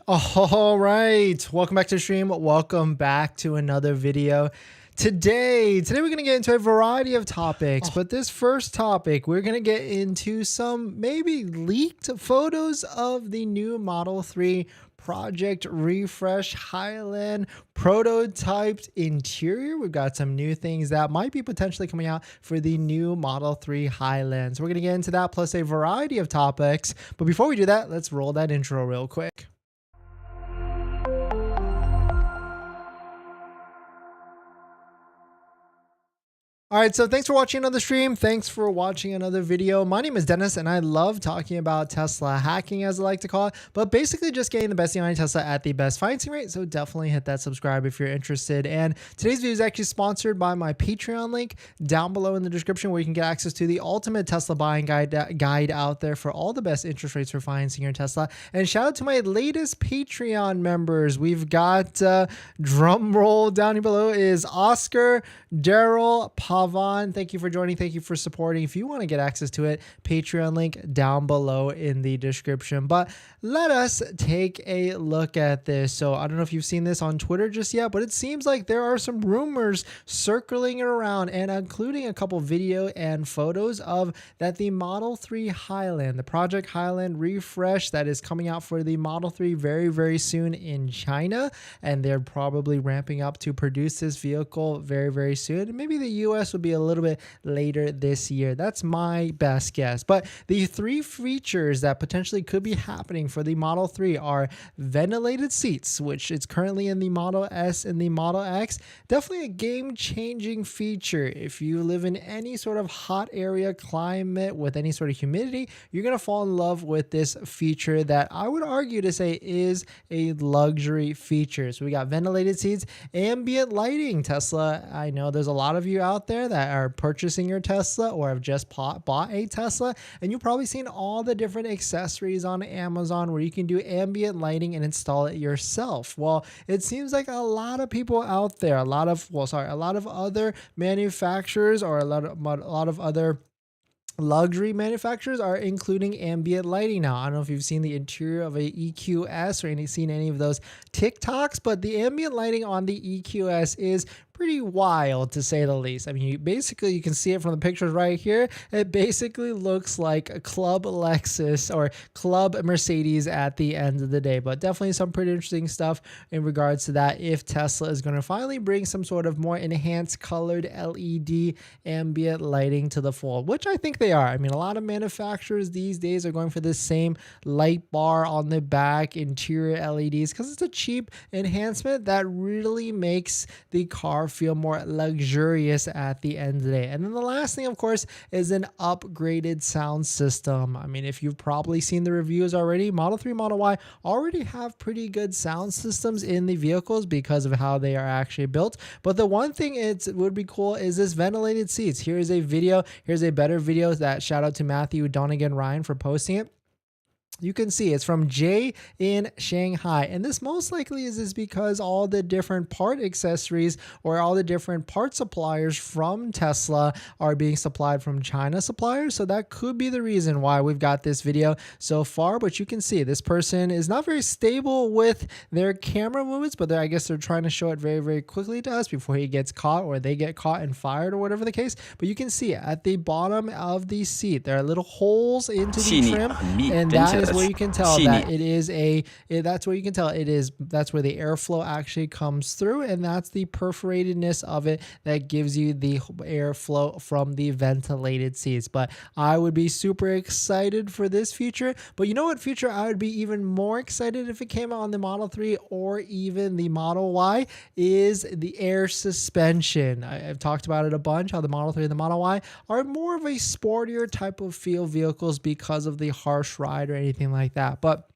All right, welcome back to the stream. Welcome back to another video. Today we're going to get into a variety of topics, but this first topic, we're going to get into some maybe leaked photos of the new Model 3 Project Refresh Highland prototyped interior. We've got some new things that might be potentially coming out for the new Model 3 Highland. So we're going to get into that plus a variety of topics. But before we do that, let's roll that intro real quick. All right, so thanks for watching another stream. Thanks for watching another video. My name is Dennis, and I love talking about Tesla hacking, as I like to call it, but basically just getting the best deal on Tesla at the best financing rate. So definitely hit that subscribe if you're interested. And today's video is actually sponsored by my Patreon link down below in the description, where you can get access to the ultimate Tesla buying guide out there for all the best interest rates for financing your Tesla. And shout out to my latest Patreon members. We've got drum roll down here below is Oscar, Daryl, Pavan. Thank you for joining. Thank you for supporting. If you want to get access to it, Patreon link down below in the description. But let us take a look at this. So I don't know if you've seen this on Twitter just yet, but it seems like there are some rumors circling around and including a couple video and photos of that the Model 3 Highland, the Project Highland Refresh that is coming out for the Model 3 very, very soon in China. And they're probably ramping up to produce this vehicle very, very soon. Maybe the US will be a little bit later this year. That's my best guess. But the three features that potentially could be happening for the Model 3 are ventilated seats, which is currently in the Model S and the Model X. Definitely a game-changing feature. If you live in any sort of hot area climate with any sort of humidity, you're going to fall in love with this feature that I would argue to say is a luxury feature. So we got ventilated seats, ambient lighting. Tesla, I know there's a lot of you out there that are purchasing your Tesla or have just bought a Tesla, and you've probably seen all the different accessories on Amazon where you can do ambient lighting and install it yourself. Well, it seems like a lot of people out there, a lot of other manufacturers or a lot of other luxury manufacturers are including ambient lighting now. I don't know if you've seen the interior of a EQS or seen any of those TikToks, but the ambient lighting on the EQS is pretty wild, to say the least. I mean, you can see it from the pictures right here. It basically looks like a Club Lexus or Club Mercedes at the end of the day, but definitely some pretty interesting stuff in regards to that if Tesla is going to finally bring some sort of more enhanced colored LED ambient lighting to the fold, which I think they are. I mean, a lot of manufacturers these days are going for this same light bar on the back, interior LEDs, because it's a cheap enhancement that really makes the car feel more luxurious at the end of the day. And then the last thing, of course, is an upgraded sound system. I mean, if you've probably seen the reviews already, Model 3, Model Y already have pretty good sound systems in the vehicles because of how they are actually built. But the one thing it would be cool is this ventilated seats. Here's a video. Here's a better video that shout out to Matthew Donegan Ryan for posting it. You can see it's from Jay in Shanghai. And this most likely is because all the different part accessories or all the different part suppliers from Tesla are being supplied from China suppliers. So that could be the reason why we've got this video so far. But you can see this person is not very stable with their camera movements, but I guess they're trying to show it very, very quickly to us before he gets caught or they get caught and fired or whatever the case. But you can see at the bottom of the seat, there are little holes into the trim, and that is where you can tell that it is that's where the airflow actually comes through, and that's the perforatedness of it that gives you the airflow from the ventilated seats. But I would be super excited for this feature. But you know what feature I would be even more excited if it came out on the Model 3 or even the Model Y is the air suspension. I've talked about it a bunch, how the Model 3 and the Model Y are more of a sportier type of feel vehicles because of the harsh ride or anything like that. But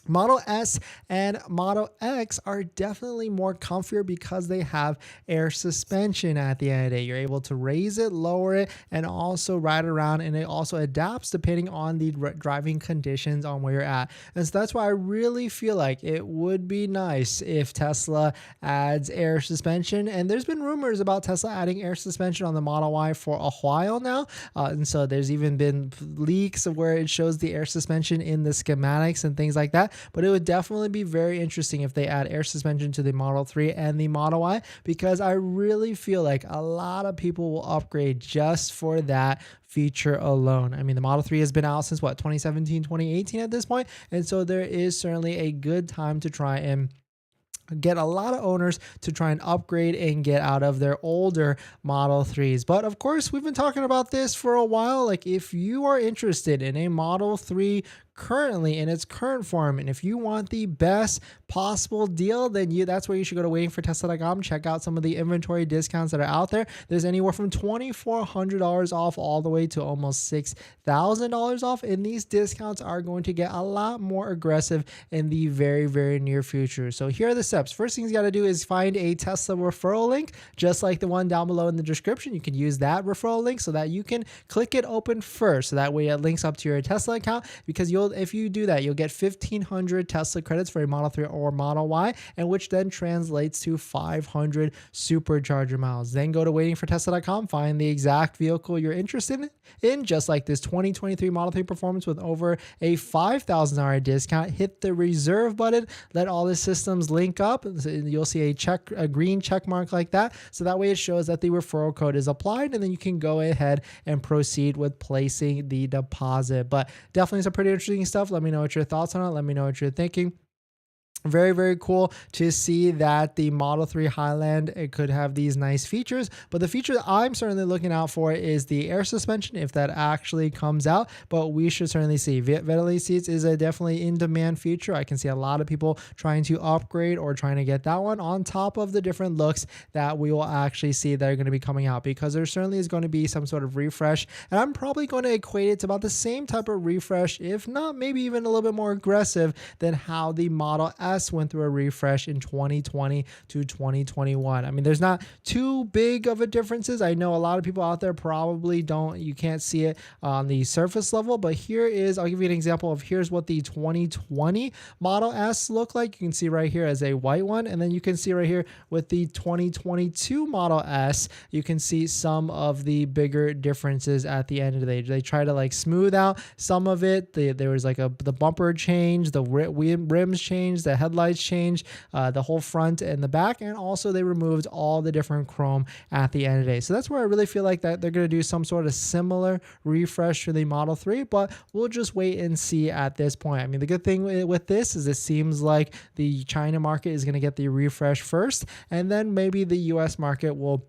Model S and Model X are definitely more comfier because they have air suspension at the end of the day. You're able to raise it, lower it, and also ride around, and it also adapts depending on the driving conditions on where you're at. And so that's why I really feel like it would be nice if Tesla adds air suspension. And there's been rumors about Tesla adding air suspension on the Model Y for a while now. And so there's even been leaks of where it shows the air suspension in the schematics and things like that. that, but it would definitely be very interesting if they add air suspension to the Model 3 and the Model Y, because I really feel like a lot of people will upgrade just for that feature alone. I mean, the Model 3 has been out since what, 2017, 2018 at this point, and so there is certainly a good time to try and get a lot of owners to try and upgrade and get out of their older Model 3s. But of course, we've been talking about this for a while. Like, if you are interested in a Model 3 currently in its current form, and if you want the best possible deal, then that's where you should go to waitingfortesla.com. check out some of the inventory discounts that are out there. There's anywhere from $2,400 off all the way to almost $6,000 off, and these discounts are going to get a lot more aggressive in the very, very near future. So here are the steps. First thing you got to do is find a Tesla referral link, just like the one down below in the description. You can use that referral link so that you can click it open first, so that way it links up to your Tesla account, because if you do that, you'll get 1,500 Tesla credits for a Model 3 or Model Y, and which then translates to 500 supercharger miles. Then go to waitingfortesla.com, find the exact vehicle you're interested in, just like this 2023 Model 3 Performance with over a $5,000 discount. Hit the reserve button, let all the systems link up. You'll see a green check mark like that, so that way it shows that the referral code is applied, and then you can go ahead and proceed with placing the deposit. But definitely some pretty interesting stuff. Let me know what your thoughts on it. Let me know what you're thinking. Very, very cool to see that the Model 3 Highland, it could have these nice features, but the feature that I'm certainly looking out for is the air suspension, if that actually comes out. But we should certainly see. Ventilated seats is a definitely in demand feature. I can see a lot of people trying to upgrade or trying to get that one on top of the different looks that we will actually see that are going to be coming out, because there certainly is going to be some sort of refresh, and I'm probably going to equate it to about the same type of refresh, if not maybe even a little bit more aggressive than how the Model S went through a refresh in 2020 to 2021. I mean, there's not too big of a differences. I know a lot of people out there probably you can't see it on the surface level, but I'll give you an example of here's what the 2020 Model S looked like. You can see right here as a white one, and then you can see right here with the 2022 Model S, you can see some of the bigger differences at the end of the day. They try to like smooth out some of it. There was like the bumper change, the rims change, the headlights changed, the whole front and the back, and also they removed all the different chrome at the end of the day. So that's where I really feel like that they're going to do some sort of similar refresh for the Model 3, but we'll just wait and see at this point. I mean, the good thing with this is it seems like the China market is going to get the refresh first, and then maybe the US market will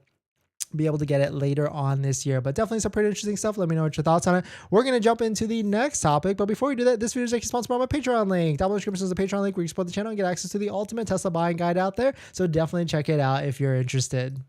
be able to get it later on this year. But definitely some pretty interesting stuff. Let me know what your thoughts on it. We're going to jump into the next topic, but before we do that, this video is actually sponsored by my Patreon link. Down below in the description is the Patreon link where you support the channel and get access to the ultimate Tesla buying guide out there, so definitely check it out if you're interested.